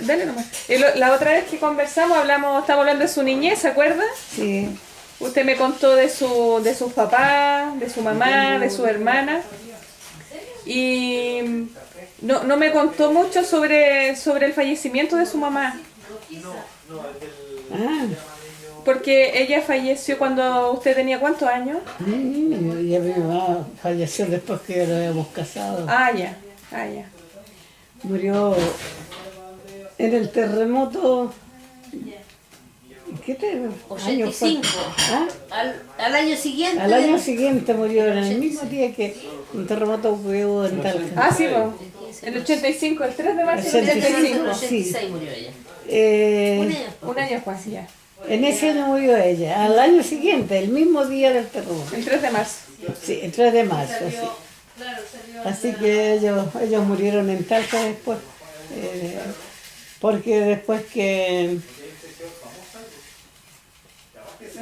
Dale nomás. La otra vez que conversamos, estamos hablando de su niñez, ¿se acuerda? Sí. Usted me contó de sus papás, de su mamá, de su hermana. Y no me contó mucho sobre el fallecimiento de su mamá. Ah, Porque ella falleció cuando usted tenía ¿cuántos años? y mi mamá falleció después que nos habíamos casado. Ah, ya. Ah, ya. Murió en el terremoto. ¿Qué año fue? 85. ¿Ah? Al año siguiente. Al año siguiente murió, en el mismo día que un terremoto que hubo en Talca. Ah, sí, pues. El 85, el 3 de marzo del 85. 85. En el 86 murió ella. Un Un año. año después, ya. En ese año murió ella. Al año siguiente, el mismo día del terremoto. El 3 de marzo. Sí, el 3 de marzo, sí. Así que ellos murieron en Talca después. Porque después que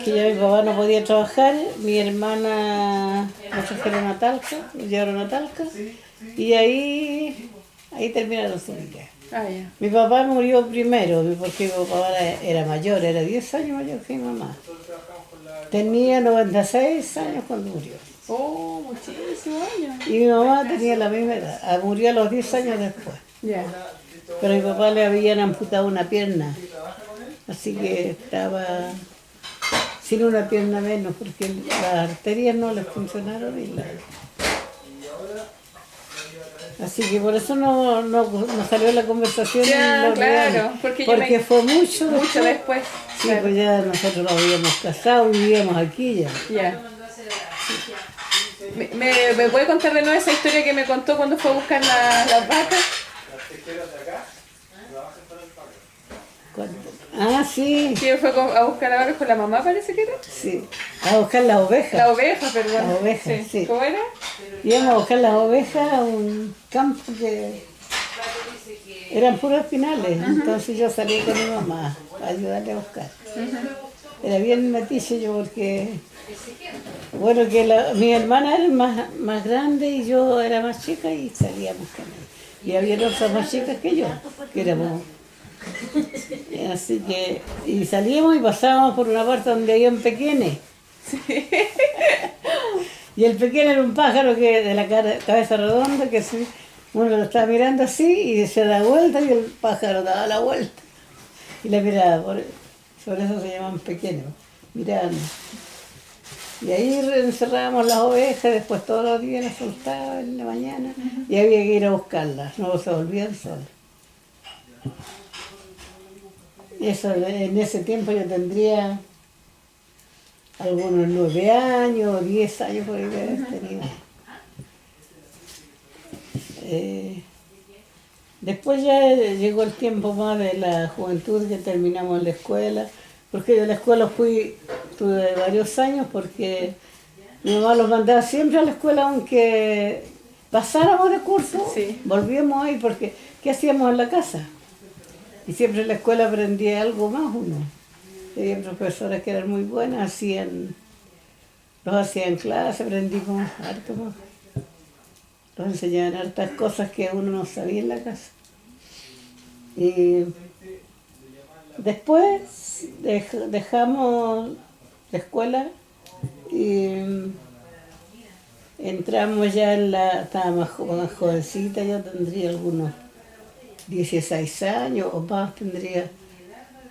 ya mi papá no podía trabajar, mi hermana nos trajeron a Talca, nos llevaron a Talca, y ahí terminaron su vida. Ah, ya. Mi papá murió primero, porque mi papá era mayor, era 10 años mayor que mi mamá. Tenía 96 años cuando murió. Oh, muchísimos años. Y mi mamá tenía la misma edad, murió a los 10 años después. Ya. Pero a mi papá le habían amputado una pierna, así que estaba sin una pierna menos, porque las arterias no le funcionaron Así que por eso no salió la conversación. Ya, en claro, porque fue mucho después. Sí, Claro. pues ya nosotros nos habíamos casado, vivíamos aquí ya. Ya. ¿Me puede contar de nuevo esa historia que me contó cuando fue a buscar las vacas? ¿Cuándo? Ah, sí, Que fue a buscar las vacas con la mamá, parece que era. sí. A buscar las ovejas. La oveja, perdón. Las ovejas, sí. ¿Cómo era? Íbamos a buscar las ovejas a un campo que eran puros espinales. Entonces yo salí con mi mamá a ayudarle a buscar. Era bien metiche yo porque, bueno, que mi hermana era más grande y yo era más chica y salíamos con ella. Y había otras más chicas que yo, que éramos. Así que, y salíamos y pasábamos por una parte donde había un pequeño. Y el pequeño era un pájaro que de la cabeza redonda que uno lo estaba mirando así y se da vuelta y el pájaro daba la vuelta. Y la miraba, por eso se llaman pequeños, mirando. Y ahí encerrábamos las ovejas, después todos los días las soltaba en la mañana y había que ir a buscarlas, no se volvían solas. Y eso, en ese tiempo yo tendría algunos 9 años, 10 años por ahí que haber tenido. Después ya llegó el tiempo más de la juventud que terminamos la escuela, porque yo a la escuela tuve varios años porque mi mamá los mandaba siempre a la escuela aunque pasáramos de curso, Sí. volvíamos ahí porque ¿qué hacíamos en la casa? Y siempre en la escuela aprendía algo más uno. Había profesoras que eran muy buenas, los hacían clase, aprendimos harto más. Nos enseñaban hartas cosas que uno no sabía en la casa. Y después dejamos la escuela y entramos ya estaba más jovencita, yo tendría algunos 16 años o más tendría.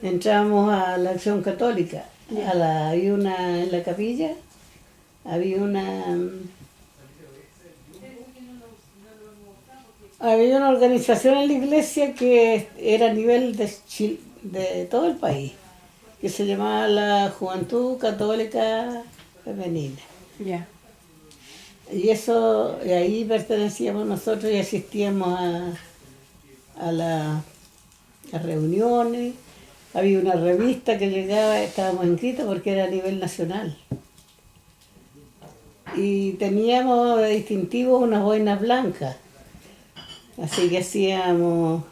Entramos a la Acción Católica, había una en la capilla, había una organización en la iglesia que era a nivel de todo el país, que se llamaba la Juventud Católica Femenina. Ya. Y ahí pertenecíamos nosotros y asistíamos a las reuniones. Había una revista que llegaba, estábamos inscritos porque era a nivel nacional. Y teníamos de distintivo unas boinas blancas. Así que hacían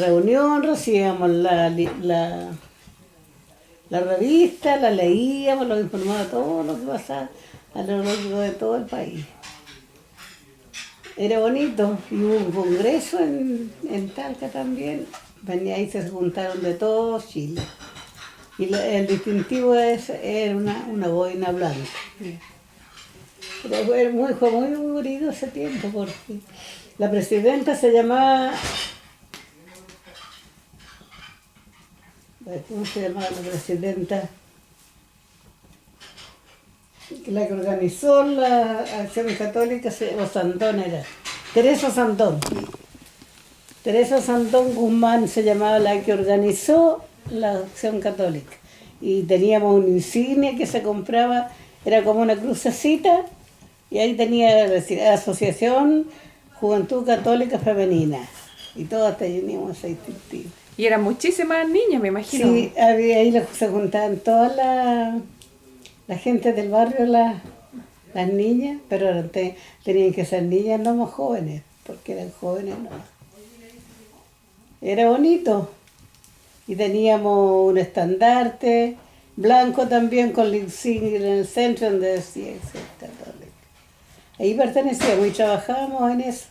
reunión, recibíamos la revista, la leíamos, lo informaba todo lo que pasaba a lo largo de todo el país. Era bonito. Y hubo un congreso en Talca también. Venía ahí, se juntaron de todo Chile. Y el distintivo era una boina blanca. Pero fue muy bonito ese tiempo porque la presidenta se llamaba... ¿Cómo se llamaba la presidenta? La que organizó la Acción Católica, o Santón era. Teresa Santón. Teresa Santón Guzmán se llamaba la que organizó la Acción Católica. Y teníamos un insignia que se compraba, era como una crucecita, y ahí tenía Asociación Juventud Católica Femenina. Y todas teníamos ese distintivo. Y eran muchísimas niñas, me imagino. Sí, ahí se juntaban todas la gente del barrio, las niñas, pero tenían que ser niñas no más jóvenes, porque eran jóvenes no. Era bonito. Y teníamos un estandarte blanco también con la insignia en el centro donde decía Acción Católica. Ahí pertenecíamos y trabajábamos en eso,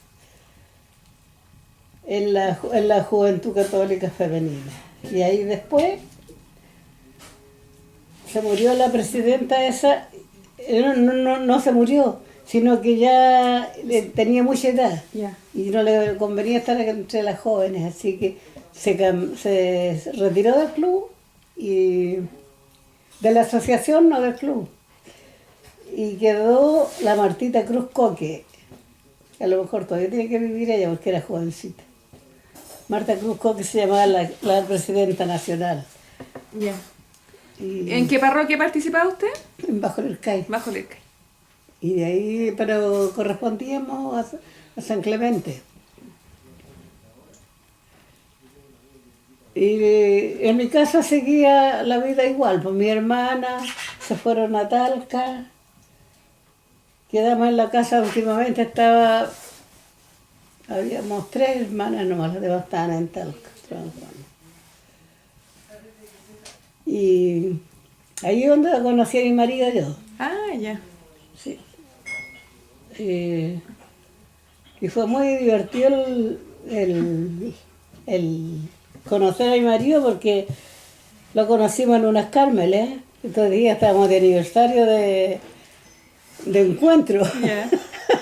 en la Juventud Católica Femenina. Y ahí después se murió la presidenta esa, no se murió, sino que ya tenía mucha edad. Ya. Y no le convenía estar entre las jóvenes, así que se retiró del club, y de la asociación, no del club. Y quedó la Martita Cruz Coque, que a lo mejor todavía tiene que vivir ella porque era jovencita. Marta Cruz Coque se llamaba la presidenta nacional. Ya. Y ¿En qué parroquia participaba usted? Bajo el CAI. Bajo el CAI. Y de ahí, pero correspondíamos a San Clemente. Y en mi casa seguía la vida igual, pues mi hermana se fueron a Talca, quedamos en la casa últimamente, habíamos 3 hermanas nomás, las demás estaban en Talca, trabajando. Y ahí es donde conocí a mi marido yo. Ah, ya. Sí. Y fue muy divertido el conocer a mi marido porque lo conocimos en unas Cármeles. Estos días estábamos de aniversario de encuentro. Ya.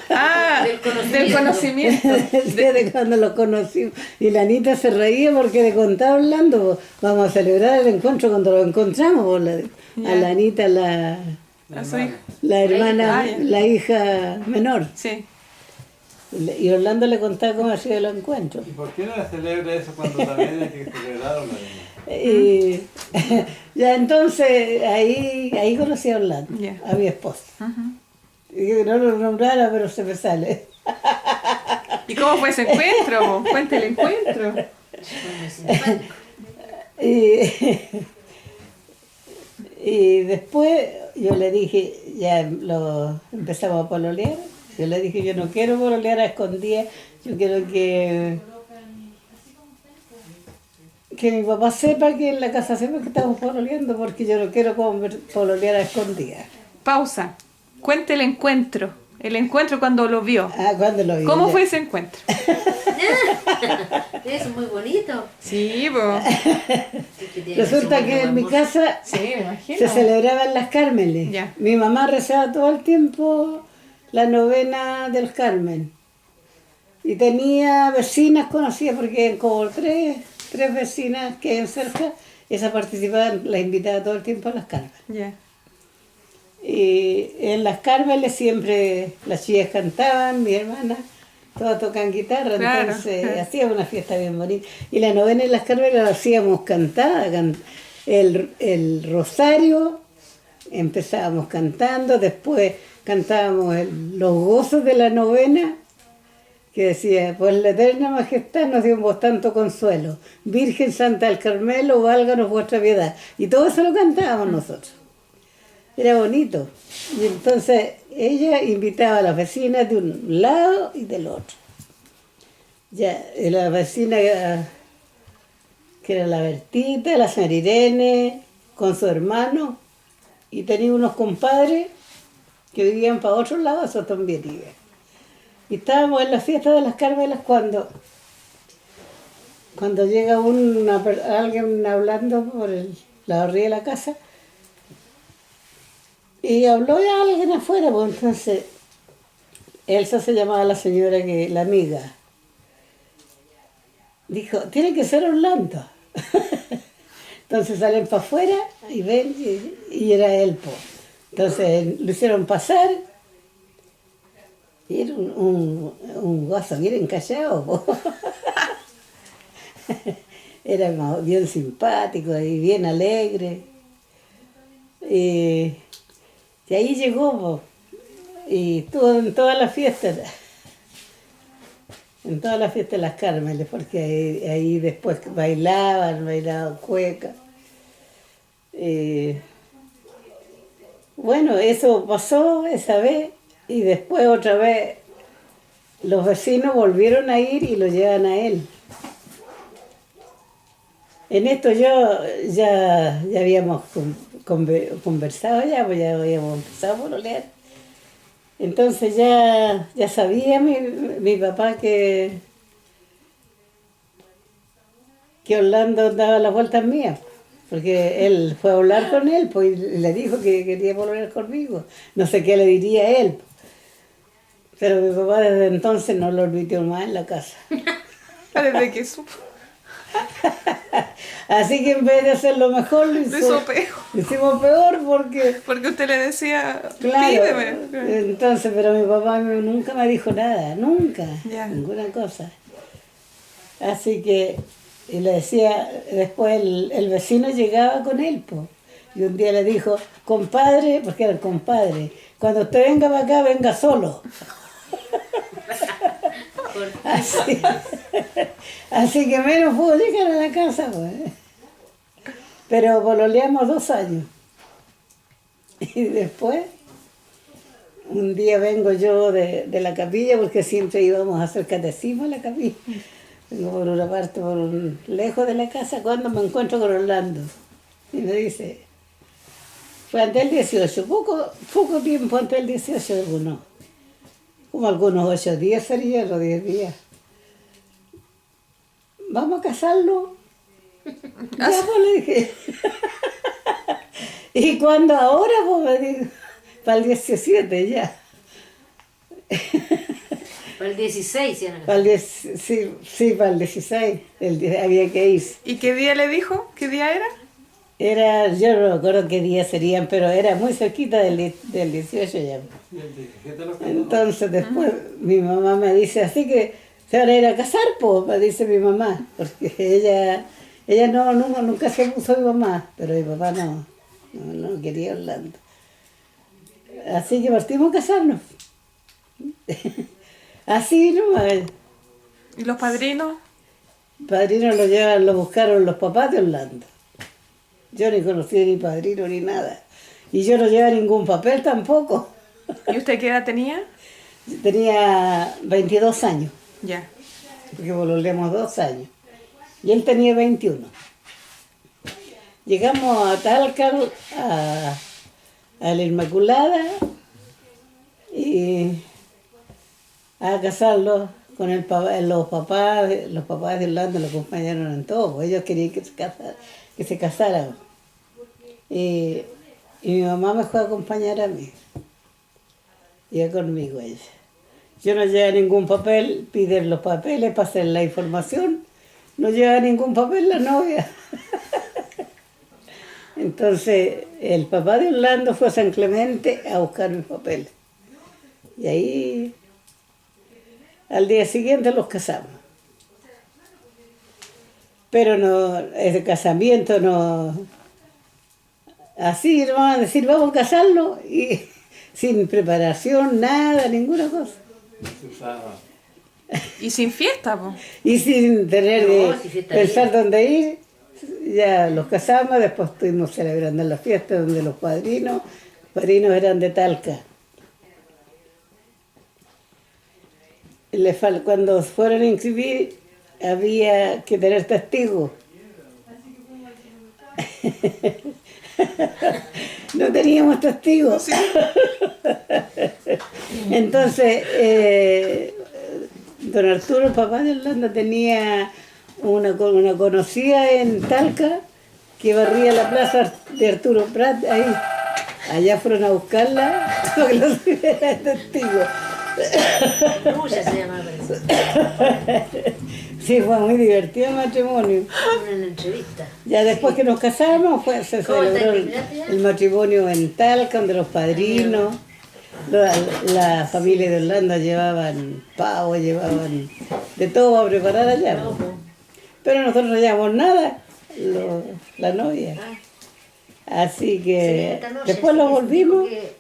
Ah, del conocimiento. De cuando lo conocimos. Y la Anita se reía porque le contaba hablando. Vamos a celebrar el encuentro cuando lo encontramos. A la Anita, A su hija. la hermana, Ah, ya. la hija menor. Sí. Y Orlando le contaba cómo ha sido el encuentro. ¿Y por qué no la celebra eso cuando también hay que celebrarlo? Y ya entonces ahí conocí a Orlando, Ya. a mi esposa. Ujú. Y que no lo nombrara, pero se me sale. ¿Y cómo fue ese encuentro? Po? Cuente el encuentro. Y después yo le dije, ya empezamos a pololear. Yo le dije, yo no quiero pololear a escondidas, yo quiero que mi papá sepa, que en la casa sepa que estamos pololeando, porque yo no quiero pololear a escondidas. Pausa. Cuente el encuentro. El encuentro cuando lo vio. Ah, ¿cuándo lo vi? ¿Cómo Ya. fue ese encuentro? Es muy bonito. Sí, po. Resulta que en mi casa Sí, me imagino. se celebraban las Cármenes. Ya. Mi mamá rezaba todo el tiempo la novena del Carmen. Y tenía vecinas conocidas, porque como tres vecinas que hay cerca, esas participaban, las invitaba todo el tiempo a las Cármenes. Ya. Y en las Cármenes siempre las chicas cantaban, mi hermana, todas tocan guitarra, Claro, entonces claro. hacíamos una fiesta bien bonita. Y la novena en las Cármenes la hacíamos cantada, el rosario, empezábamos cantando, después cantábamos los gozos de la novena, que decía, por la eterna majestad nos dio vos tanto consuelo, Virgen Santa del Carmelo, válganos vuestra piedad. Y todo eso lo cantábamos nosotros. Era bonito. Y entonces ella invitaba a las vecinas de un lado y del otro. Ya, y la vecina que era la Bertita, la señora Irene, con su hermano, y tenía unos compadres que vivían para otro lado, eso también iba. Y estábamos en la fiesta de las Carmelas cuando llega alguien hablando por la orilla de la casa y habló de alguien afuera, pues entonces Elsa se llamaba la señora, la amiga. Dijo, tiene que ser Orlando. Entonces salen para afuera y ven y era él, pues. Entonces lo hicieron pasar y era un gozo bien encallado, po. Era bien simpático y bien alegre. Y ahí llegó, po, y estuvo en todas las fiestas. En todas las fiestas de las Cármeles, porque ahí después bailaban cueca. Bueno, eso pasó esa vez y después otra vez los vecinos volvieron a ir y lo llevan a él. En esto ya habíamos conversado pues ya habíamos empezado a pololear. Entonces ya sabía mi papá que Orlando daba las vueltas mías, porque él fue a hablar con él, pues, y le dijo que quería volver conmigo. No sé qué le diría él, pero mi papá desde entonces no lo admitió más en la casa. Desde que supo. Así que en vez de hacerlo mejor, lo peor. hicimos peor porque usted le decía, claro, pídeme. Entonces, pero mi papá nunca me dijo nada, nunca, Ya. ninguna cosa. Así que, y le decía, después el vecino llegaba con él, pues, y un día le dijo, compadre, porque era el compadre, cuando usted venga para acá, venga solo. Así que menos pudo llegar a la casa, pues. Pero pololeamos 2 años. Y después, un día vengo yo de la capilla, porque siempre íbamos a hacer catecismo en la capilla. Vengo por una parte, lejos de la casa, cuando me encuentro con Orlando. Y me dice, fue antes del 18, poco tiempo antes del 18, como algunos 8 días serían, los 10 días. ¿Vamos a casarlo? Ya, pues le dije. ¿Y cuándo ahora? Pues me dijo, para el 17 ya. Para el 16, ¿sí? Para el sí, para el 16 había que ir. ¿Y qué día le dijo? ¿Qué día era? Yo no me acuerdo qué día serían, pero era muy cerquita del 18 ya. Entonces después mi mamá me dice, así que se van a ir a casar, pues, me dice mi mamá, porque ella nunca se puso mi mamá, pero mi papá no quería Orlando. Así que partimos a casarnos. Así nomás. ¿Y los padrinos? Padrinos lo buscaron los papás de Orlando. Yo ni conocía ni padrino ni nada. Y yo no llevaba ningún papel tampoco. ¿Y usted qué edad tenía? Tenía 22 años. Ya. Porque volvemos 2 años. Y él tenía 21. Llegamos a Talca, a la Inmaculada, y a casarlo con los papás de Orlando lo acompañaron en todo, pues ellos querían que se casaran. Y mi mamá me fue a acompañar a mí. Iba conmigo ella. Yo no llevaba ningún papel, piden los papeles para hacer la información. No llevaba ningún papel la novia. Entonces el papá de Orlando fue a San Clemente a buscar mis papeles. Y ahí al día siguiente los casamos. Pero no, ese casamiento no... Así nomás decir, vamos a casarlo, y sin preparación, nada, ninguna cosa. Y sin fiesta, pues. Y sin tener si de fiesta pensar bien. dónde ir, ya los casamos, después estuvimos celebrando la fiesta donde los padrinos eran de Talca. Cuando fueron a inscribir, había que tener testigos. No teníamos testigos. Entonces, don Arturo, el papá de Orlando, tenía una conocida en Talca que barría la plaza de Arturo Prat, ahí. Allá fueron a buscarla para que lo sirviera de testigo. Ruya se llama, parece. Sí, fue muy divertido el matrimonio. Una entrevista. Ya después que nos casamos, se ¿Cómo está celebró el Ignacio? el matrimonio en Talca, donde los padrinos, la familia de Orlando llevaban pavo, llevaban de todo a preparar allá. No, pues. Pero nosotros no llevamos nada, la novia. Así que Esta noche, después sí, lo que volvimos que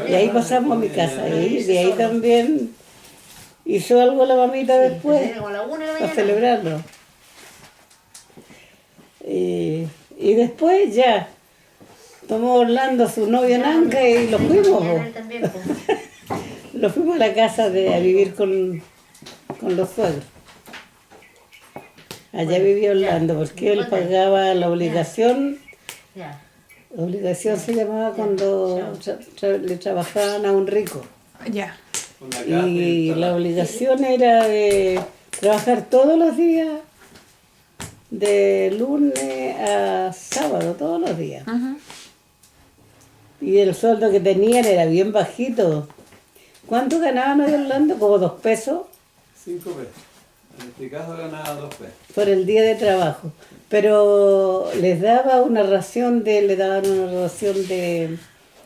y ahí pasamos a mi casa. Y de ahí también hizo algo la mamita después como a la 1 de la para mañana. celebrarlo. Y después ya tomó Orlando a su novio en Anca y lo fuimos. Mañana él también, pues. Lo fuimos a la casa a vivir con los suegros. Allá vivía Orlando porque él pagaba la obligación. Ya. La obligación se llamaba cuando le trabajaban a un rico. Ya. Con la casa Y la instalada. obligación era de trabajar todos los días, de lunes a sábado, todos los días. Ujú. Y el sueldo que tenían era bien bajito. ¿Cuánto ganaban hoy Orlando? Como 2 pesos 5 pesos. En este caso ganaba 2 pesos. por el día de trabajo. Pero les daba una ración le daban una ración de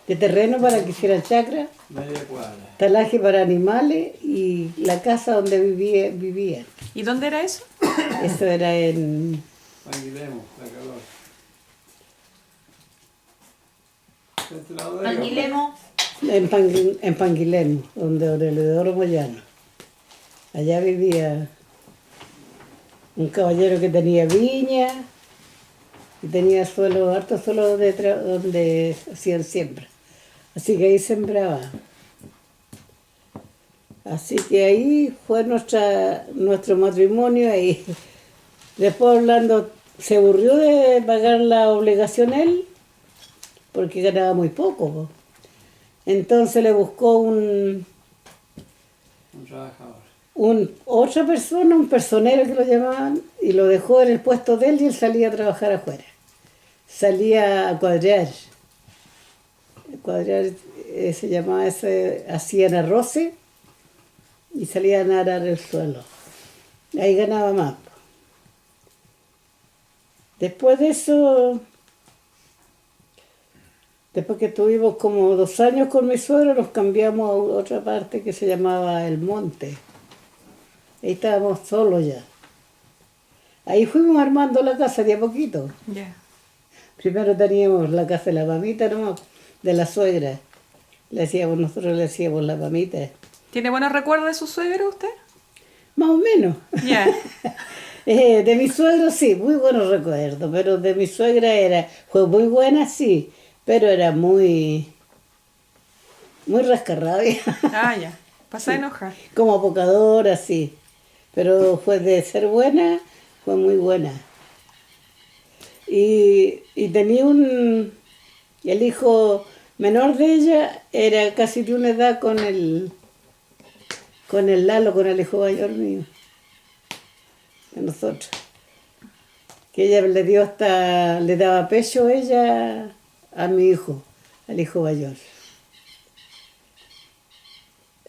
terreno para que hicieran chacra, Media cuadra. talaje para animales y la casa donde vivían. ¿Y dónde era eso? Eso era en Panguilemos, la calor. Frente a la bodega. Alquilemos. En Panguilén, donde Aurelio Moyano. Allá vivía un caballero que tenía viña y tenía harto suelo donde hacían siembra. Así que ahí sembraba. Así que ahí fue nuestro matrimonio y después Orlando se aburrió de pagar la obligación él porque ganaba muy poco, po. Entonces le buscó Un trabajador. otra persona, un personero que lo llamaban, y lo dejó en el puesto de él y él salía a trabajar afuera. Salía a cuadrar. Cuadrar se llamaba ese, hacían arroces y salían a arar el suelo. Ahí ganaba más. Después de eso, después que estuvimos como 2 años con mi suegro, nos cambiamos a otra parte que se llamaba El Monte. Ahí estábamos solos ya. Ahí fuimos armando la casa de a poquito. Ya. Primero teníamos la casa de la mamita nomás, de la suegra. Nosotros le hacíamos la mamita. ¿Tiene buenos recuerdos de su suegro usted? Más o menos. Ya. De mi suegro sí, muy buenos recuerdos, pero de mi suegra fue muy buena sí, pero era muy rascarrabia, Ah, ya. Pasa a enojar. como apocadora, sí. Pero fue de ser buena, fue muy buena. Y tenía el hijo menor de ella, era casi de una edad con el Lalo, con el hijo mayor mío, de nosotros. Que ella le daba pecho ella a mi hijo, al hijo mayor.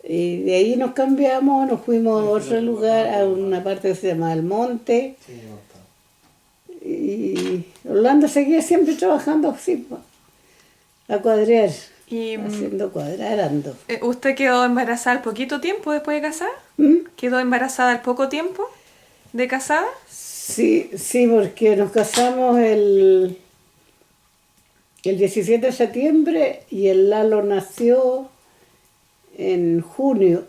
Y de ahí nos cambiamos, nos fuimos a otro lugar, a una parte que se llama El Monte. Sí, no está. Y Orlando seguía siempre trabajando así, po, a cuadrar, ¿Y haciendo cuadrando. usted quedó embarazada al poquito tiempo después de casada? ¿Mm? ¿Quedó embarazada al poco tiempo de casada? Sí, sí, porque nos casamos el 17 de septiembre y el Lalo nació en julio,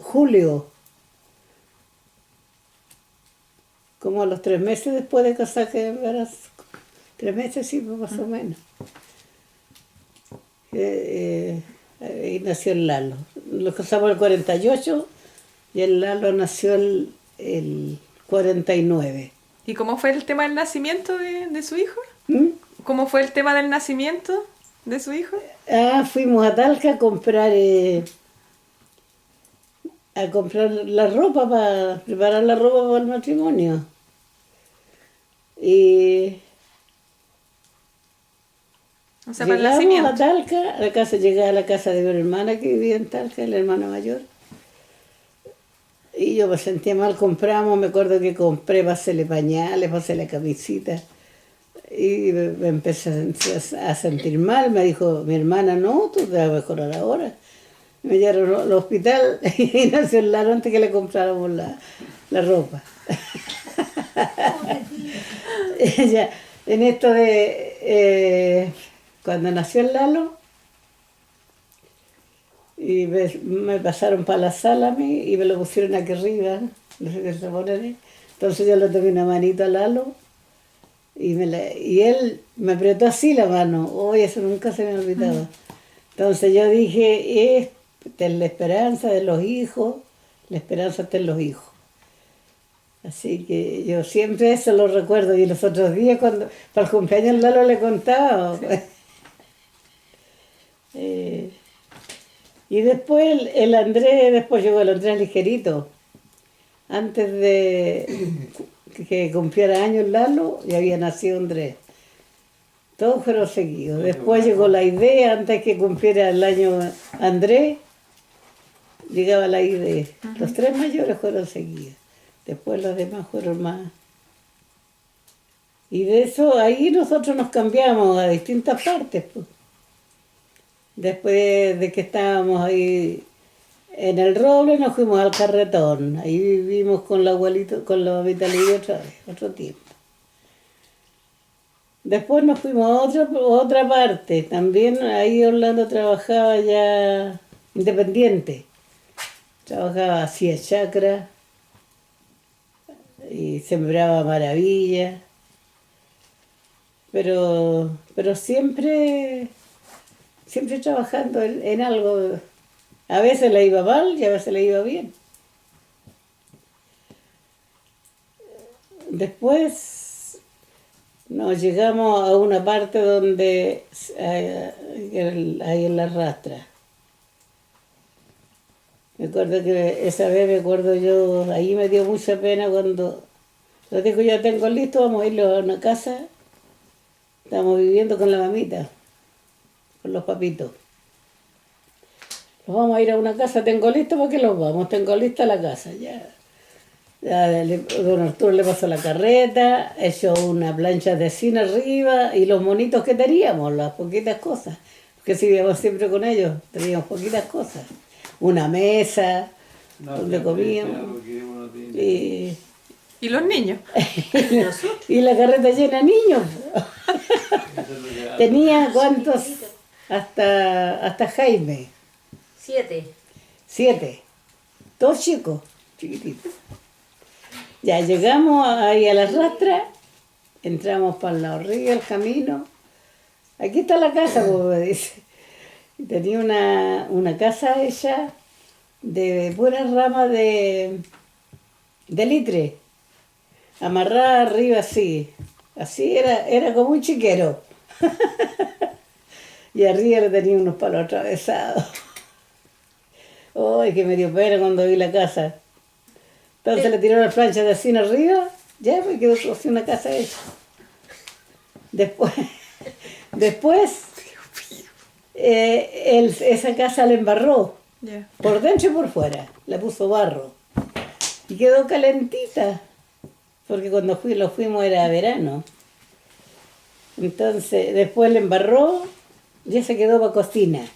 como a los 3 meses después de casar que embarazo. 3 meses sí, pues, más o menos. Ahí nació el Lalo. Nos casamos el 48 y el Lalo nació el 49. ¿Y cómo fue el tema del nacimiento de su hijo? ¿Mm? cómo fue el tema del nacimiento de su hijo? Fuimos a Talca a comprar la ropa para preparar la ropa para el matrimonio. Y O sea, para el llegamos nacimiento. a Talca, llegué a la casa de mi hermana que vivía en Talca, la hermana mayor. Y yo me sentía mal, me acuerdo que compré, pasele pañales, pasele camisita. Y me empecé a sentir mal, me dijo mi hermana, no, tú te vas a mejorar ahora. Me llevaron al hospital y nació el Lalo antes que le compráramos la ropa. Ya, en esto de cuando nació el Lalo, y me pasaron para la sala a mí y me lo pusieron aquí arriba, no sé qué se pone. Entonces yo le tomé una manito a Lalo y él me apretó así la mano. Oye, eso nunca se me ha olvidado. Entonces yo dije, esta es la esperanza de los hijos, la esperanza está en los hijos. Así que yo siempre eso lo recuerdo. Y los otros días, para el cumpleaños Lalo le contaba. Y después el Andrés, después llegó el Andrés ligerito. Antes de que cumpliera años Lalo, ya había nacido Andrés. Todos fueron seguidos. Después llegó la idea, antes que cumpliera el año Andrés, llegaba la idea. Los tres mayores fueron seguidos. Después los demás fueron más. Y de eso, ahí nosotros nos cambiamos a distintas partes, pues. Después de que estábamos ahí en el Roble, nos fuimos al Carretón. Ahí vivimos con la abuelita, con la mamita Lidia otra vez, otro tiempo. Después nos fuimos a otra parte. También ahí Orlando trabajaba ya independiente. Trabajaba, hacía chacra y sembraba maravillas. Pero siempre trabajando en algo. A veces le iba mal y a veces le iba bien. Después nos llegamos a una parte donde ahí en la rastra. Me acuerdo que esa vez, yo, ahí me dio mucha pena cuando les dijo, ya tengo listo, vamos a ir a una casa. Estamos viviendo con la mamita, con los papitos. Nos vamos a ir a una casa, tengo listo, ¿para qué los vamos? Tengo lista la casa, ya. Don Arturo le pasó la carreta, echó una plancha de cine arriba y los monitos que teníamos, las poquitas cosas, porque si vivíamos siempre con ellos, teníamos poquitas cosas. Una mesa donde comíamos. ¿Y los niños? Y la carreta llena de niños. Tenía cuántos hasta Jaime. 7. Todos chicos, chiquititos. Ya llegamos ahí a la rastra, entramos para la orilla, el camino. Aquí está la casa, como me dice. Y tenía una casa hecha de puras ramas de litre, amarrada arriba así. Así era como un chiquero. Y arriba le tenía unos palos atravesados. ¡Ay, que me dio pena cuando vi la casa! Entonces le tiró las planchas de cine arriba, ya me quedó así una casa hecha. Después esa casa la embarró, por dentro y por fuera, le puso barro. Y quedó calentita, porque cuando lo fuimos era verano. Entonces después le embarró, ya se quedó para cocina.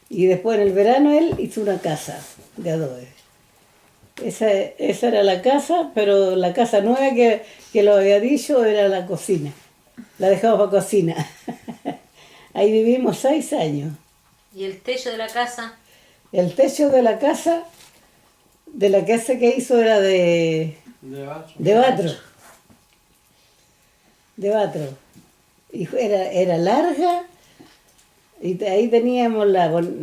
Y después en el verano él hizo una casa de adobe. Esa era la casa, pero la casa nueva que lo había dicho era la cocina. La dejamos para cocina. Ahí vivimos 6 años. ¿Y el techo de la casa? El techo de la casa que hizo era de batro. De batro. Y era larga. Y ahí teníamos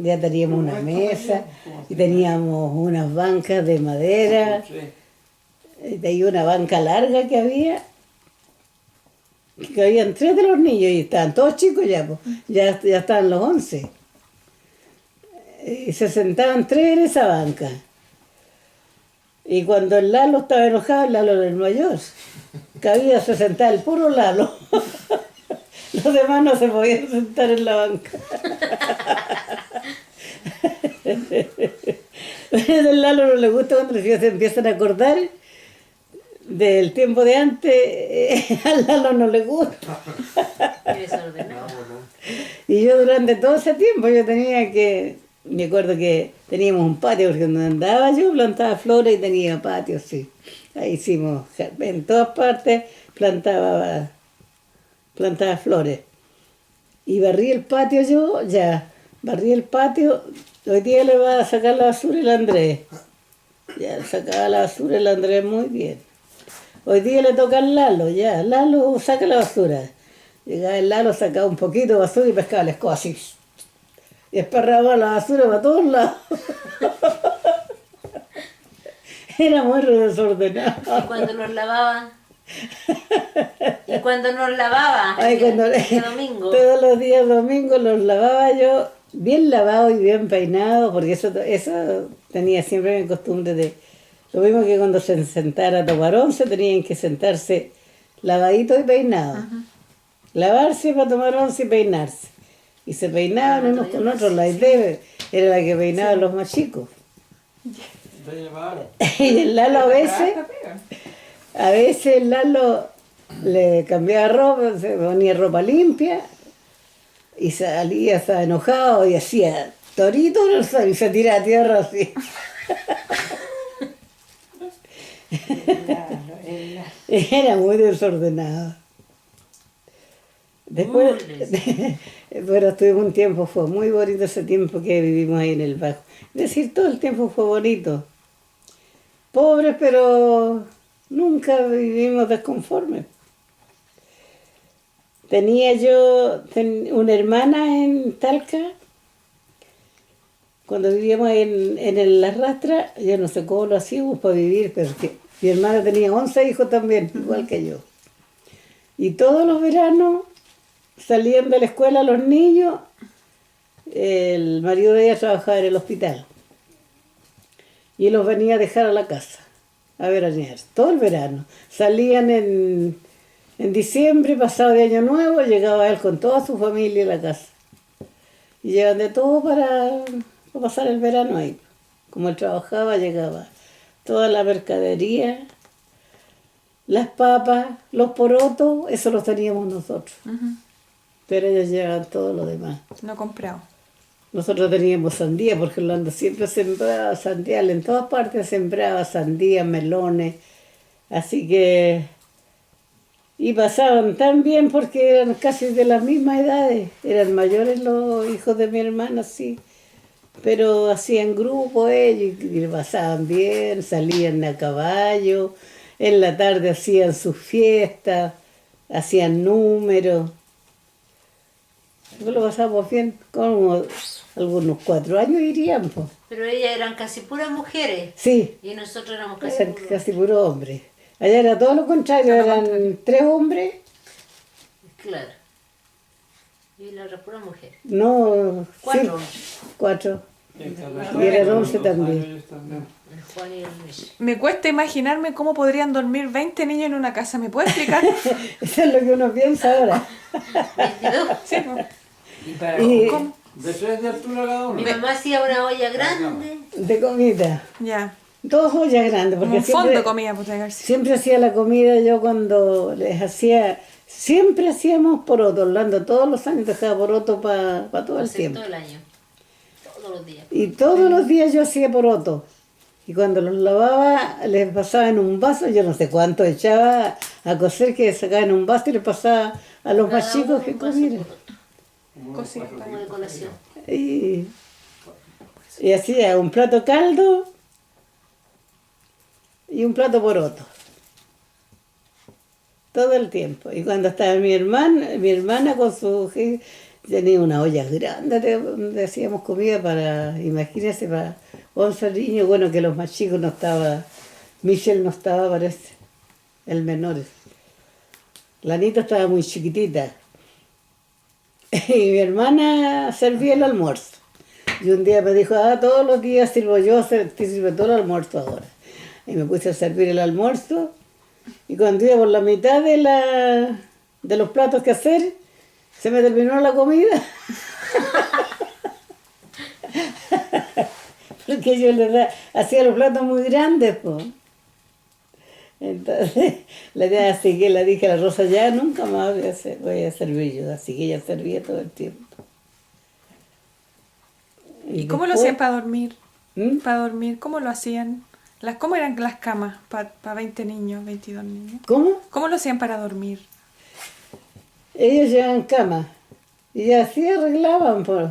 ya teníamos una mesa y teníamos unas bancas de madera y una banca larga que había que habían 3 de los niños y estaban todos chicos ya, pues, ya estaban los 11. Y se sentaban 3 en esa banca. Y cuando el Lalo estaba enojado, el Lalo era el mayor. Cabía, se sentaba el puro Lalo. Los demás no se podían sentar en la banca. El Lalo no le gusta cuando los hijos se empiezan a acordar del tiempo de antes. Al Lalo no le gusta. Eres ordenado. Y yo durante todo ese tiempo me acuerdo que teníamos un patio, porque donde andaba yo plantaba flores y tenía patio, sí. Ahí hicimos, en todas partes plantaba flores. Y barrí el patio barrí el patio. Hoy día le va a sacar la basura el Andrés. Ya sacaba la basura el Andrés muy bien. Hoy día le toca al Lalo, Lalo saca la basura. Llegaba el Lalo, sacaba un poquito de basura y pescaba la escoba así. Y esparraba la basura para todos lados. Era muy desordenado. ¿Y cuando nos lavaba? ¿Y cuando nos lavaba? Ay, el domingo. Todos los días domingos los lavaba yo, bien lavado y bien peinado, porque eso tenía siempre mi costumbre de... Lo mismo que cuando se sentara a tomar once, tenían que sentarse lavadito y peinado. Lavarse para tomar once y peinarse. Y se peinaban unos con otros. La idea era la que peinaba a los más chicos. Y el Lalo a veces el Lalo le cambiaba ropa, se ponía ropa limpia y salía, estaba enojado y hacía torito y se tiraba a tierra así. Era muy desordenado. Después, bueno, estuvimos un tiempo, fue muy bonito ese tiempo que vivimos ahí en el Bajo. Es decir, todo el tiempo fue bonito. Pobres, pero nunca vivimos desconformes. Tenía yo una hermana en Talca, cuando vivíamos en La Rastra, yo no sé cómo lo hacíamos para vivir, pero mi hermana tenía 11 hijos también, igual que yo. Y todos los veranos salían de la escuela los niños, el marido de ella trabajaba en el hospital y los venía a dejar a la casa a veranear, todo el verano. Salían en diciembre, pasado de Año Nuevo, llegaba él con toda su familia a la casa. Y llegaban de todo para pasar el verano ahí. Como él trabajaba, llegaba toda la mercadería, las papas, los porotos, eso los teníamos nosotros. Pero ellos llevaban todo lo demás. No comprado. Nosotros teníamos sandía, porque Orlando siempre sembraba sandía, en todas partes sembraba sandía, melones, así que... Y pasaban tan bien porque eran casi de las mismas edades, eran mayores los hijos de mi hermana, sí, pero hacían grupo ellos y pasaban bien, salían a caballo, en la tarde hacían sus fiestas, hacían números. Lo pasamos bien, como algunos 4 años irían, pues. Pero ellas eran casi puras mujeres. Sí, Y nosotros éramos casi eran puros. casi puro hombres. Allá era todo lo contrario, eran 3 hombres, Claro. Y la otra pura mujer. no, 4. sí, 4. Y eran 11 también. El Juan y el Luis. Me cuesta imaginarme cómo podrían dormir 20 niños en una casa. ¿Me puede explicar? Eso es lo que uno piensa ahora. 22. Sí, pues. Y ¿Cómo? De 3 de altura cada uno. Mi mamá hacía una olla grande. de comida, Ya. 2 ollas grandes, Como porque un fondo siempre, de comida, pues llegarse. siempre hacía la comida yo cuando les hacía, siempre hacíamos poroto, Orlando todos los años dejaba poroto para todo el Hacer tiempo. todo el año. Todos los días. Y todos los días yo hacía poroto. Y cuando los lavaba, les pasaba en un vaso, yo no sé cuánto echaba a cocer, que sacaba en un vaso y les pasaba a los más Cada chicos uno que un vaso comieran. Cocina. como de colación. Y hacía un plato caldo y un plato poroto. Todo el tiempo. Y cuando estaba mi hermana con su... Tenía una olla grande donde hacíamos comida para, imagínense, para 11 niños. Bueno, que los más chicos no estaba, Michelle no estaba, parece, el menor. La Anita estaba muy chiquitita. Y mi hermana servía el almuerzo. Y un día me dijo, todos los días sirvo yo, te sirve todo el almuerzo ahora. Y me puse a servir el almuerzo. Y cuando iba por la mitad de los platos que hacer, se me terminó la comida. Porque yo hacía los platos muy grandes, pues. Entonces, así que le dije a la Rosa, ya nunca más voy a servir yo. Así que ella servía todo el tiempo. ¿Y cómo lo hacían para dormir? Para dormir, ¿cómo lo hacían? ¿Cómo eran las camas para 20 niños, 22 niños? ¿Cómo? ¿Cómo lo hacían para dormir? Ellos llevaban cama. Y así arreglaban, pues.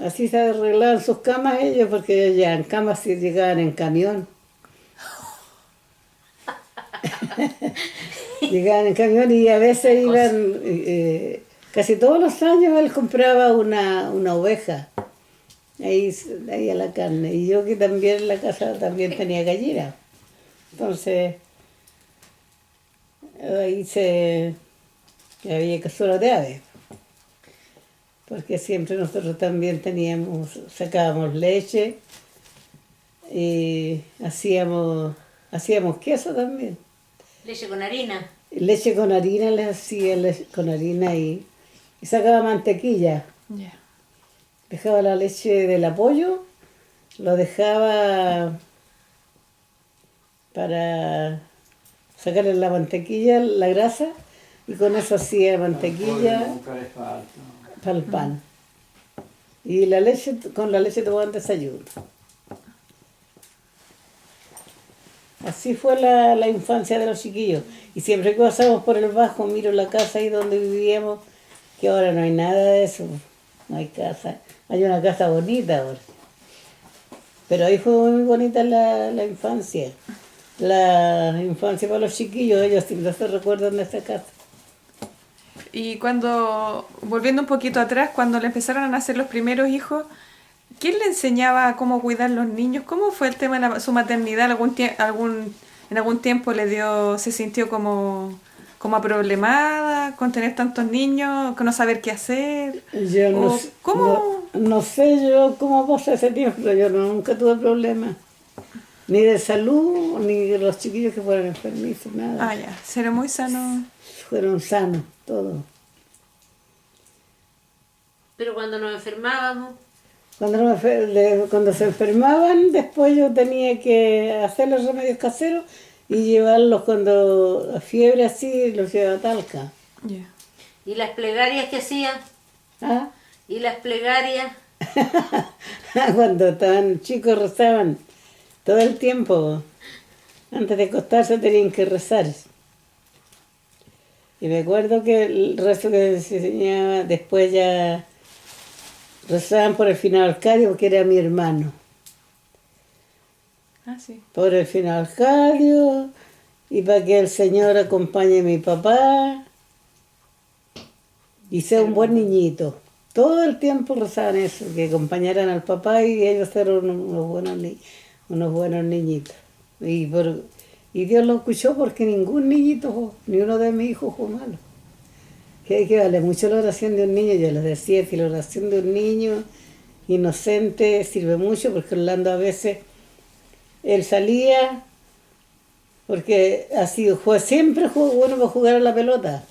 Así se arreglaban sus camas ellos, porque ellos llevaban camas si llegaban en camión. Llegaban en camión y a veces iban, casi todos los años él compraba una oveja, ahí a la carne. Y yo que también en la casa también tenía gallina. Entonces, ahí había cazuela de aves. Porque siempre nosotros también sacábamos leche y hacíamos queso también. Leche con harina. Leche con harina, le hacía leche con harina y sacaba mantequilla. Yeah. Dejaba la leche del pollo, lo dejaba para sacarle la mantequilla, la grasa, y con eso hacía mantequilla Nunca le falta. para el pan. Y con la leche tomaban desayuno. Así fue la infancia de los chiquillos. Y siempre que pasamos por el bajo, miro la casa ahí donde vivíamos, que ahora no hay nada de eso. No hay casa. Hay una casa bonita ahora. Pero ahí fue muy bonita la infancia. La infancia para los chiquillos, ellos siempre se recuerdan de esa casa. Y volviendo un poquito atrás, cuando le empezaron a nacer los primeros hijos, ¿quién le enseñaba cómo cuidar los niños? ¿Cómo fue el tema de su maternidad? ¿En algún tiempo se sintió como aproblemada con tener tantos niños, con no saber qué hacer? Yo no sé yo cómo pasó ese tiempo, pero yo nunca tuve problemas. Ni de salud, ni de los chiquillos que fueron enfermizos, nada. Ah, ya, será muy sano. Fueron sanos, todos. Pero cuando nos enfermábamos, Cuando se enfermaban, después yo tenía que hacer los remedios caseros y llevarlos cuando a fiebre así, los llevaba a Talca. Yeah. y las plegarias que hacía, ¿Ah? y las plegarias, Cuando estaban chicos rezaban todo el tiempo. Antes de acostarse tenían que rezar. Y me acuerdo que el rezo que se enseñaba, después ya rezaban por el final Arcadio, porque era mi hermano. Ah, sí. Por el final Arcadio, y para que el Señor acompañe a mi papá y sea un buen niñito. Todo el tiempo rezaban eso, que acompañaran al papá y ellos eran unos buenos niñitos. Y Dios lo escuchó porque ningún niñito, ni uno de mis hijos fue malo. Que vale mucho la oración de un niño, yo les decía que la oración de un niño inocente sirve mucho, porque Orlando a veces, él salía, porque siempre jugó bueno para jugar a la pelota.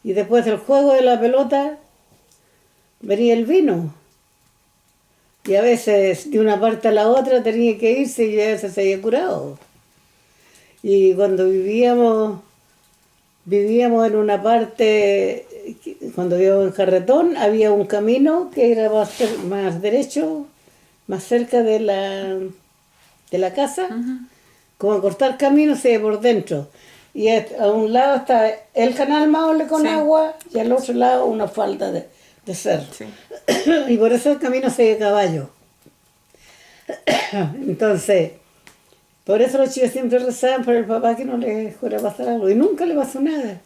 Y después del juego de la pelota, venía el vino. Y a veces de una parte a la otra tenía que irse y a veces se había curado. Y cuando vivíamos en una parte, cuando vivíamos en Carretón, había un camino que era más derecho, más cerca de la casa. Uh-huh. Como a cortar camino se ve por dentro. Y a un lado está el canal Maule con Sí. agua y al otro lado una falda de cerro. Sí. Y por eso el camino se ve a caballo. Entonces, por eso los chicos siempre rezaban por el papá que no le fuera a pasar algo. Y nunca le pasó nada.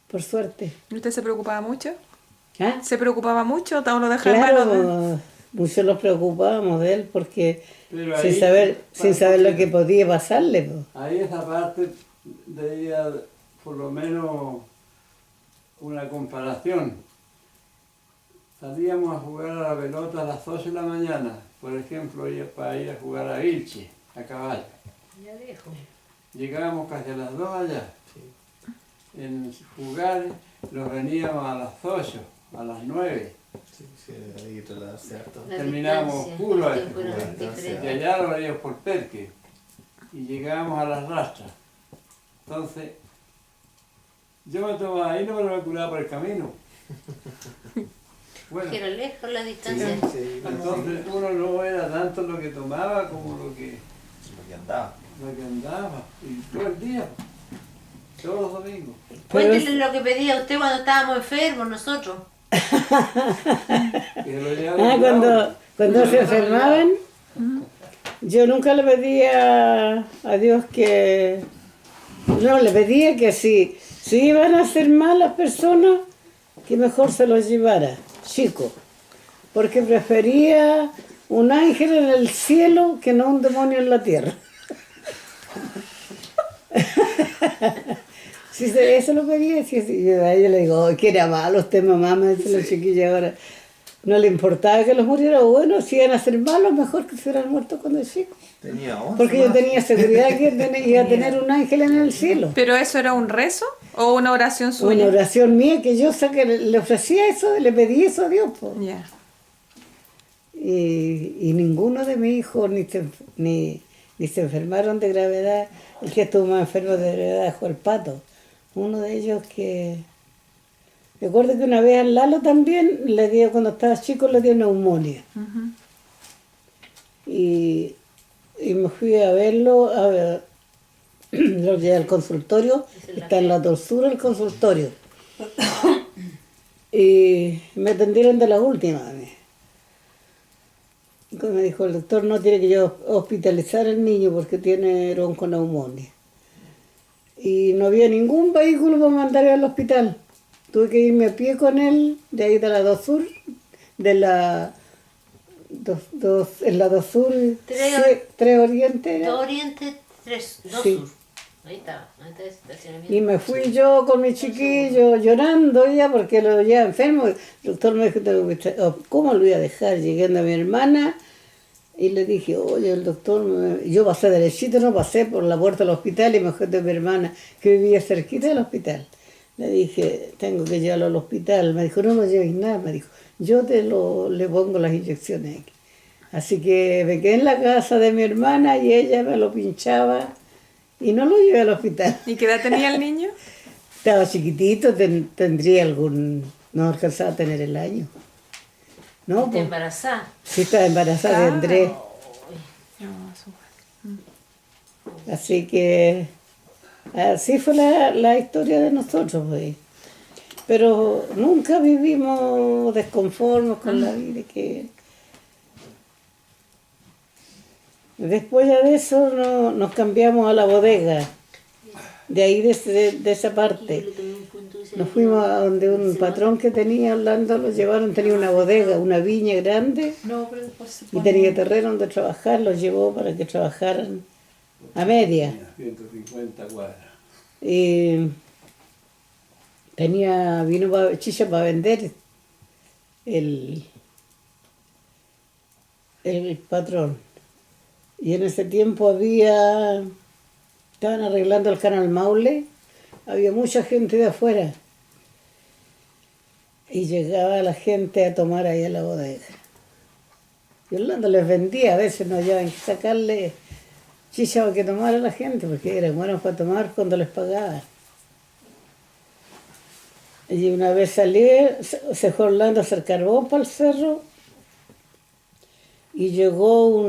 Por suerte. ¿Y usted se preocupaba mucho? ¿Ah? ¿Se preocupaba mucho o lo dejaba en manos de...? Claro, muchos nos preocupábamos de él porque Pero sin ahí, saber lo que porque podía pasarle. Po. ahí esa parte debía por lo menos una comparación. Salíamos a jugar a la pelota a las 8 de la mañana, por ejemplo, para ir a jugar a Vilche, a caballo. Ya dejo. Llegábamos casi a las 2 allá. En jugar nos veníamos a las 8, a las 9. Sí, hay que trasladarse harto. La Terminábamos distancia, oscuro el a tiempo era jugar. diferente. Y allá lo veíamos por Perque. Y llegábamos a las rastras. Entonces, yo me tomaba ahí, no me lo curaba por el camino. Bueno, Que era lejos la distancia. entonces uno no era tanto lo que tomaba como lo que andaba. andaba. Y todo el día, todos los domingos. Cuéntele lo que pedía usted cuando estábamos enfermos nosotros. Que lo llevaba Cuando se enfermaban, yo nunca le pedía a Dios que... No, le pedía que si iban a hacer mal las personas, que mejor se los llevara, chico. Porque prefería un ángel en el cielo que no un demonio en la tierra. Sí, eso lo pedía. Sí, yo a ella le digo, "Ay, que era malo usted, mamá", me dice la chiquilla ahora. No le importaba que los murieran. Bueno, si iban a ser malos, mejor que se hubieran muerto cuando chicos. Tenía 11 Porque yo más. tenía seguridad que iba a tener un ángel en el cielo. ¿Pero eso era un rezo o una oración suya? Una oración mía que yo saqué, le ofrecía eso, le pedí eso a Dios. Po. Ya. Y ninguno de mis hijos ni se enfermaron de gravedad. El que estuvo más enfermo de gravedad fue el Pato. Uno de ellos que... Recuerdo que una vez al Lalo también, le dio, cuando estaba chico, le dio neumonía. Y me fui a verlo, lo llevé al consultorio, está en la dorsura el consultorio. Y me atendieron de la última vez. Me dijo el doctor, no tiene que yo hospitalizar al niño porque tiene bronconeumonía. Y no había ningún vehículo para mandar al hospital. Tuve que irme a pie con él, de ahí de la Dosur, en la Dosur, tres Oriente. 2 Oriente, 2 Sí. Sur. Ahí está ese estacionamiento. Y me fui yo con mi chiquillo llorando ya porque lo llevaba enfermo. El doctor me dijo, ¿cómo lo voy a dejar? Llegué a mi hermana y le dije, oye, el doctor, yo pasé derechito, no pasé por la puerta del hospital y me fui de mi hermana que vivía cerquita del hospital. Le dije, tengo que llevarlo al hospital. Me dijo, no me lleves nada. Me dijo, yo le pongo las inyecciones aquí. Así que me quedé en la casa de mi hermana y ella me lo pinchaba y no lo llevé al hospital. ¿Y qué edad tenía el niño? Estaba chiquitito, tendría no alcanzaba a tener el año. ¿No? ¿Está embarazada? Sí, estaba embarazada de Andrés. No, Así que así fue la historia de nosotros, pues. Pero nunca vivimos desconformes con la vida. Que... Después ya de eso nos cambiamos a la bodega, de ahí de esa parte. Nos fuimos a donde un patrón que tenía Orlando, los llevaron, tenía una bodega, una viña grande, y tenía terreno donde trabajar, los llevó para que trabajaran a media. 150 cuadras. Y vino chicha para vender el patrón. Y en ese tiempo estaban arreglando el canal Maule, había mucha gente de afuera. Y llegaba la gente a tomar ahí a la bodega. Y Orlando les vendía, a veces no llevaban que sacarle chicha para que tomara la gente, porque eran buenos para tomar cuando les pagaban. Y una vez salí, se fue Orlando a hacer carbón para el cerro, y llegó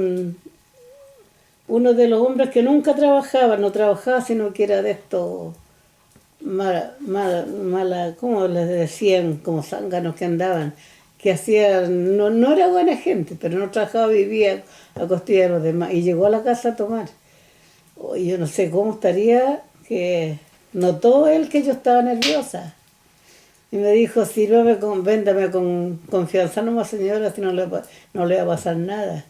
uno de los hombres que nunca trabajaba, no trabajaba, sino que era de estos mala, ¿cómo les decían? Como zánganos que andaban, que hacían, no era buena gente, pero no trabajaba, vivía a costilla de los demás, y llegó a la casa a tomar. Y yo no sé cómo estaría, que notó él que yo estaba nerviosa. Y me dijo, véndame con confianza nomás, señora, si no le va a pasar nada.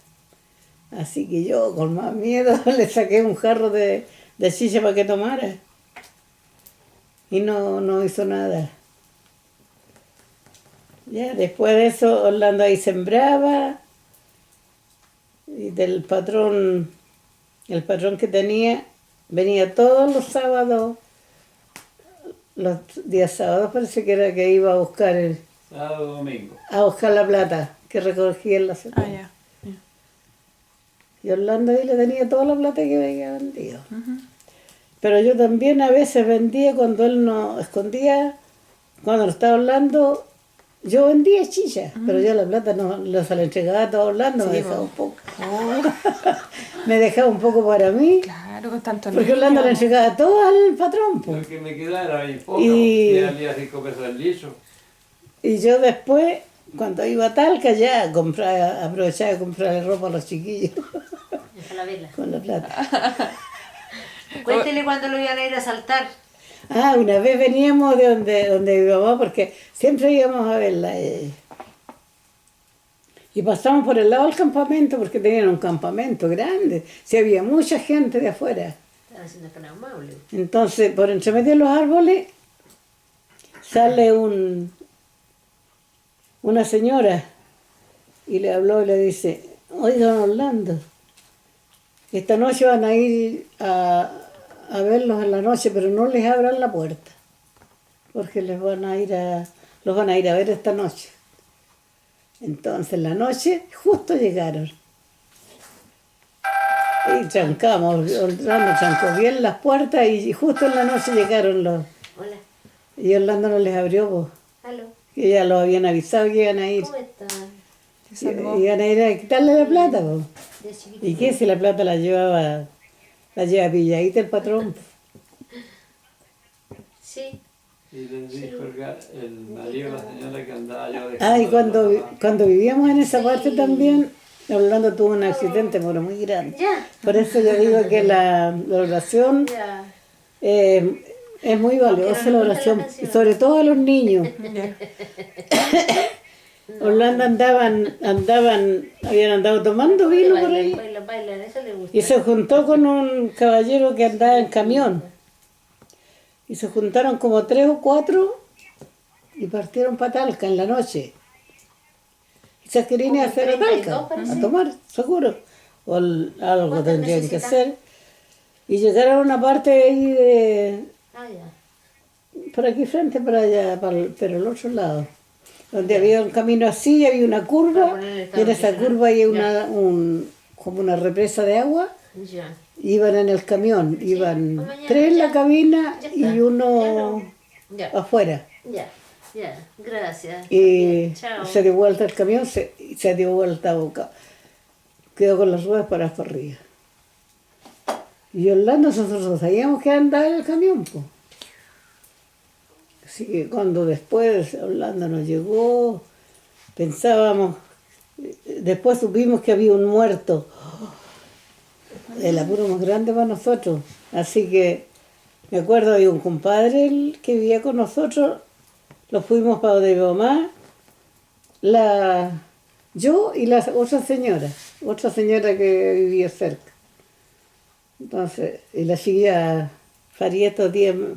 Así que yo, con más miedo, le saqué un jarro de chicha para que tomara. y no hizo nada. Ya, después de eso, Orlando ahí sembraba, y del patrón, el patrón que tenía, venía todos los sábados, los días sábados parece que era que iba a buscar Sábado, domingo. a buscar la plata que recogía en la ciudad. Ah, ya. Y Orlando ahí le tenía toda la plata que había vendido. Pero yo también a veces vendía cuando él no escondía, cuando lo estaba Orlando, yo vendía chicha, pero yo la plata no se la entregaba a todo Orlando, me dejaba un poco. Me dejaba un poco para mí, Claro, con tanto porque Orlando le entregaba todo al patrón. Po. Lo que me quedaba era bien poco, Y- y salía 5 pesos el liso. Y yo después, cuando iba a Talca, ya aprovechaba de comprarle ropa a los chiquillos Deja la vela. con la plata. Cuéntele cuando lo iban a ir a saltar. Ah, una vez veníamos de donde mi mamá, porque siempre íbamos a verla. Y pasamos por el lado del campamento, porque tenían un campamento grande. Sí, había mucha gente de afuera. Estaban haciendo canal amable. Entonces, por entre medio de los árboles, sale una señora y le habló y le dice, oiga, don Orlando, esta noche van a ir a verlos en la noche, pero no les abran la puerta, porque los van a ir a ver esta noche. Entonces, en la noche, justo llegaron. Y trancamos, Orlando trancó bien las puertas y justo en la noche llegaron los... Hola. Y Orlando no les abrió, pues, Aló. que ya lo habían avisado que iban a ir. ¿Cómo están? Se salvó. Iban a ir a quitarle la plata, pues. De chiquitito. ¿Y qué si la plata la lleva pilladita el patrón? Sí. Y les dijo el marido de la señora que andaba yo de Ah, y cuando vivíamos en esa parte también, Orlando tuvo un accidente, pero muy grande. Ya. Por eso yo digo que la oración Ya. es muy valiosa, la Aunque no nos guste la oración, y canción. sobre todo a los niños. Ya. Orlando habían andado tomando vino por ahí. Bailan, eso le gusta. Y se juntó con un caballero que andaba en camión. Y se juntaron como 3 o 4 y partieron para Talca en la noche. Y se querían ir a hacer a 32 Talca, parece. a tomar, seguro. O algo ¿Cuántos tendrían que necesitan? hacer. Y llegaron a una parte ahí Ah, ya. por aquí frente, para allá, pero al otro lado. Donde había un camino así, había una Para curva, ponerle y en esa establecido, ¿no? curva hay como una represa de agua. Ya. Iban en el camión, iban pues mañana 3 en la ya- cabina ya está. y uno Ya. afuera. Ya. Ya. Gracias. Y Bien, chao. se dio vuelta el camión, se dio vuelta a boca. Quedó con las ruedas para arriba. Y Orlando, nosotros sabíamos que andaba en el camión, pues. Así que cuando después Orlando nos llegó, pensábamos, después supimos que había un muerto. El apuro más grande para nosotros. Así que me acuerdo, había un compadre que vivía con nosotros, lo fuimos para donde mi mamá, yo y la otra señora que vivía cerca. Entonces, y la chiquilla Farieto,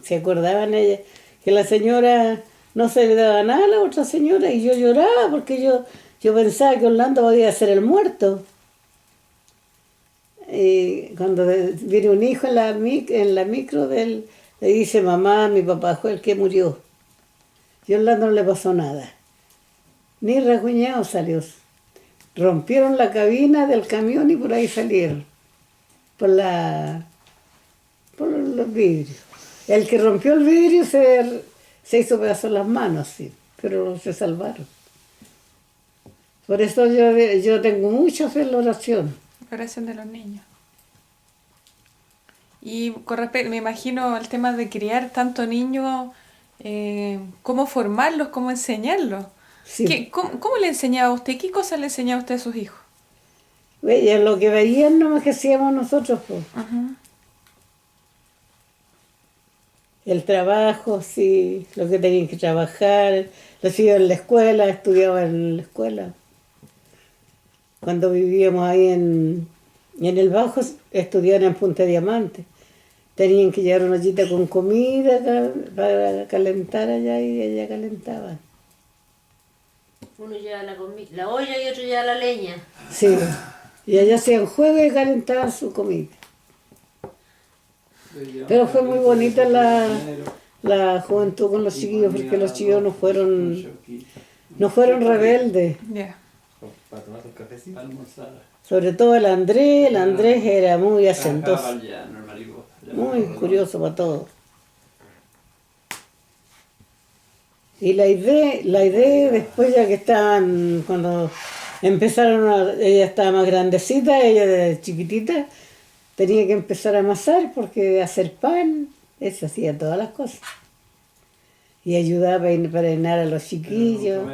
se acordaban ella, que la señora no se le daba nada a la otra señora, y yo lloraba porque yo pensaba que Orlando podía ser el muerto. Y cuando viene un hijo en la micro de él, le dice, mamá, mi papá fue el que murió. Y a Orlando no le pasó nada. Ni rasguñado salió. Rompieron la cabina del camión y por ahí salieron. Por los vidrios. El que rompió el vidrio se hizo pedazos las manos, sí, pero se salvaron. Por eso yo tengo mucha fe en la oración. Oración de los niños. Y con respecto, me imagino el tema de criar tanto niño, cómo formarlos, cómo enseñarlos. Sí. ¿Cómo le enseñaba a usted? ¿Qué cosas le enseñaba usted a sus hijos? Veía lo que veían nomás que hacíamos nosotros, pues. Ajá. El trabajo, sí, lo que tenían que trabajar, los iban en la escuela, estudiaban en la escuela. Cuando vivíamos ahí en el Bajo, estudiaban en Punta Diamante. tenían que llevar una ollita con comida para calentar allá y ella calentaba. Uno lleva la olla y otro lleva la leña. Sí, y allá hacían juego y calentaban su comida. Pero fue muy bonita la juventud con los chiquillos, porque los chiquillos no fueron rebeldes. Ya. Para tomarte un cafecito. Almorzar. Sobre todo el Andrés era muy hacendoso, Trabajaba ya, no el marido. muy curioso para todo. Y la idea después ya que estaban, cuando ella estaba más grandecita, ella de chiquitita, tenía que empezar a amasar porque hacer pan, eso hacía todas las cosas. Y ayudaba a peinar a los chiquillos,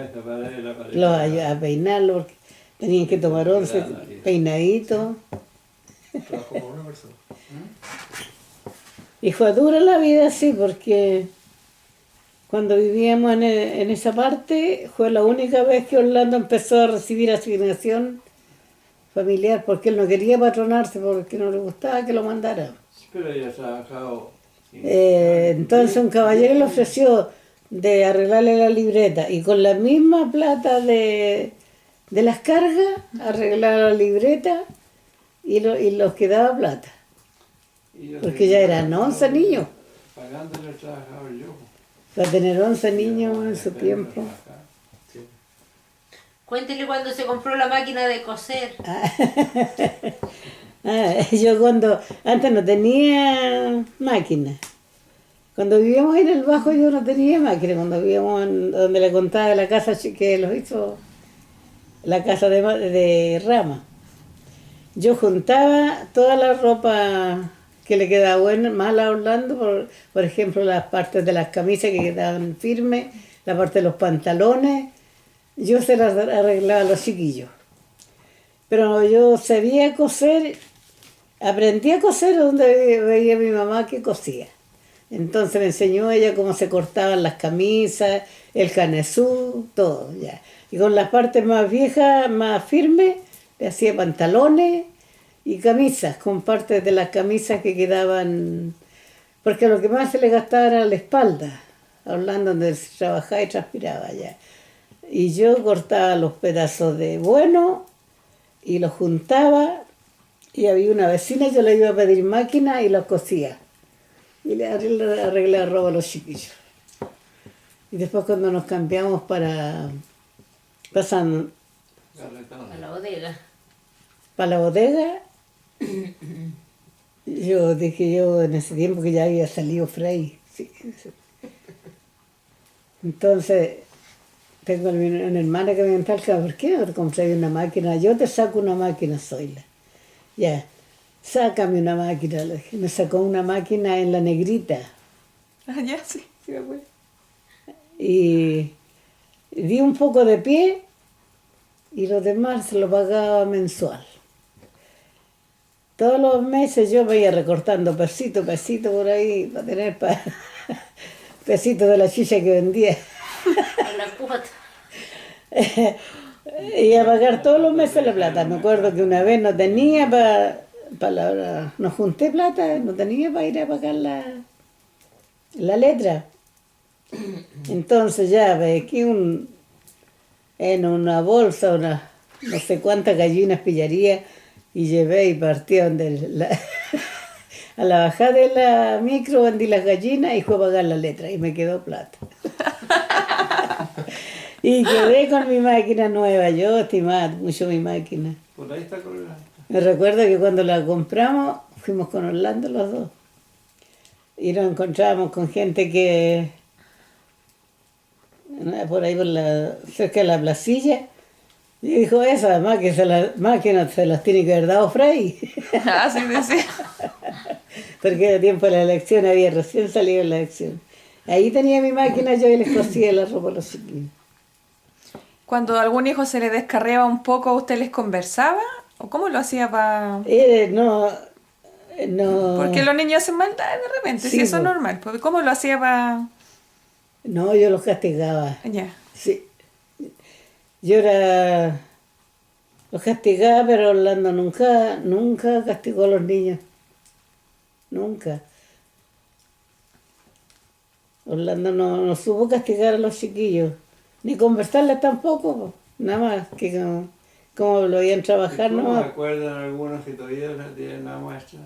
los ayudaba a peinarlos porque tenían que tomar 11 peinaditos. Trabajo con una persona. Y fue dura la vida, sí, porque cuando vivíamos en esa parte fue la única vez que Orlando empezó a recibir asignación familiar, porque él no quería patronarse, porque no le gustaba que lo mandara. Pero ella ha trabajado. Entonces un caballero le ofreció de arreglarle la libreta y con la misma plata de las cargas arreglar la libreta y los que daba plata. Porque ya eran 11 niños. Pagándole trabajaba yo. Para tener 11 niños en su tiempo. Cuéntele cuando se compró la máquina de coser. Yo antes no tenía máquina. Cuando vivíamos en el Bajo yo no tenía máquina. Cuando vivíamos donde le contaba de la casa que los hizo, la casa de Rama. Yo juntaba toda la ropa que le quedaba buena, mala a Orlando, por ejemplo las partes de las camisas que quedaban firmes, la parte de los pantalones, yo se las arreglaba a los chiquillos. Pero yo sabía coser, aprendí a coser donde veía a mi mamá que cosía. Entonces me enseñó ella cómo se cortaban las camisas, el canesú, todo ya. Y con las partes más viejas, más firmes, le hacía pantalones y camisas, con partes de las camisas que quedaban, porque lo que más se le gastaba era la espalda, hablando donde se trabajaba y transpiraba ya. Y yo cortaba los pedazos de bueno y los juntaba, y había una vecina, yo le iba a pedir máquina y los cosía. Y le arreglaba ropa a los chiquillos. Y después cuando nos cambiamos pasan A la bodega. para la bodega, yo dije en ese tiempo que ya había salido Frey. Sí. Entonces, tengo una hermana que me dice, ¿por qué no te compré una máquina? Yo te saco una máquina, Zoila. Ya, sácame una máquina. Le dije. Me sacó una máquina en la Negrita. Ah, ya, sí, sí me acuerdo. Y di un poco de pie y lo demás se lo pagaba mensual. Todos los meses yo me iba recortando pesito por ahí para tener pesitos de la chicha que vendía. A la cuota. Y a pagar todos los meses la plata. Me acuerdo que una vez no tenía no junté plata, no tenía para ir a pagar la letra. Entonces ya ve aquí en una bolsa, no sé cuántas gallinas pillaría y llevé y partí a la bajada de la micro vendí las gallinas y fue a pagar la letra y me quedó plata. Y quedé con mi máquina nueva, yo estimaba mucho mi máquina. Por ahí está colgada. Me recuerdo que cuando la compramos fuimos con Orlando los dos y nos encontrábamos con gente que por ahí cerca de la placilla y dijo esa máquina se las tiene que haber dado Frey. Ah, sí, decía. Porque era tiempo de la elección, había recién salido la elección. Ahí tenía mi máquina yo y les cosía la ropa a los chiquillos. Cuando algún hijo se le descarriaba un poco, ¿usted les conversaba? ¿O cómo lo hacía para...? No. Porque los niños hacen maldad de repente, Sí, sí, eso es pues. normal. Porque ¿cómo lo hacía para...? No, yo los castigaba. Ya. Sí. Los castigaba, pero Orlando nunca castigó a los niños. Nunca. Orlando no supo castigar a los chiquillos, ni conversarles tampoco, po. Nada más que como lo veían trabajar, ¿Cómo ¿no? me acuerdan algunos que todavía tienen la muestra?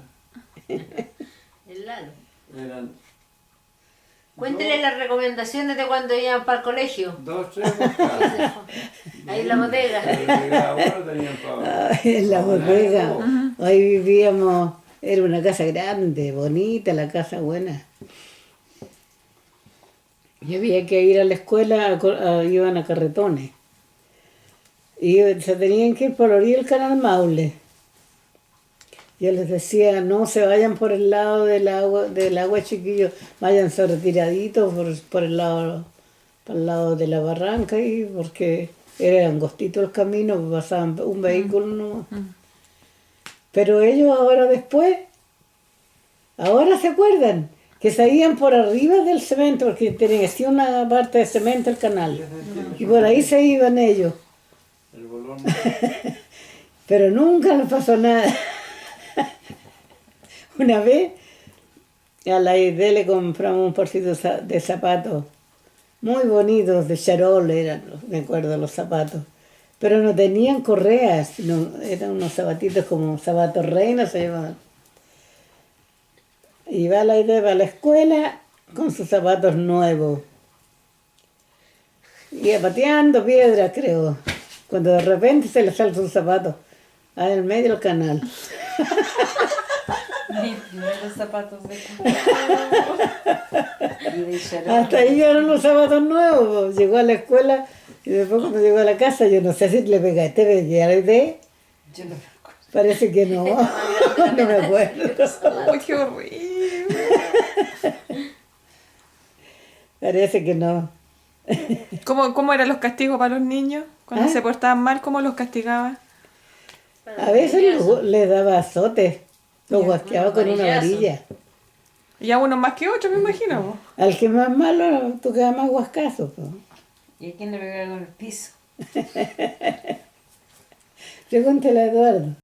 El Lalo. Eran Cuéntele las recomendaciones de cuando iban para el colegio. 2, 3 buscados. Ahí en la bodega. Cada uno tenían para En la bodega. Ahí vivíamos, era una casa grande, bonita, la casa buena. Y había que ir a la escuela, iban a carretones. Y se tenían que ir por la orilla del canal Maule. Yo les decía, no se vayan por el lado del agua, chiquillos, váyanse retiraditos por el lado de la barranca, y porque era angostito el camino, pasaban un vehículo nomás. Pero ellos ahora se acuerdan, que se iban por arriba del cemento, porque tenía así una parte de cemento el canal, y por ahí se iban ellos. el bolón. Pero nunca nos pasó nada. Una vez a la ID le compramos un porcito de zapatos muy bonitos, de charol eran, me acuerdo, los zapatos. Pero no tenían correas, eran unos zapatitos como zapatos reina se llamaban. Y va la ID, va a la escuela con sus zapatos nuevos. Iba pateando piedras, creo. Cuando de repente se le salta un zapato en el medio del canal. Mis primeros zapatos de Hasta ahí llegaron los zapatos nuevos. Po. Llegó a la escuela y después cuando llegó a la casa, yo no sé si le pegué ¿ya le de? Yo no. Parece que no. No me acuerdo. ¡Uy, qué horrible! Parece que no. ¿Cómo eran los castigos para los niños? Cuando ¿Ah? se portaban mal, ¿cómo los castigaba? A veces les daba azotes. Los guasqueaba con una varilla. Y a unos más que otros, me imagino. Po. Al que más malo tocaba más guascazo. Po. ¿Y a quién le pegaron con el piso? Pregúntale a Eduardo.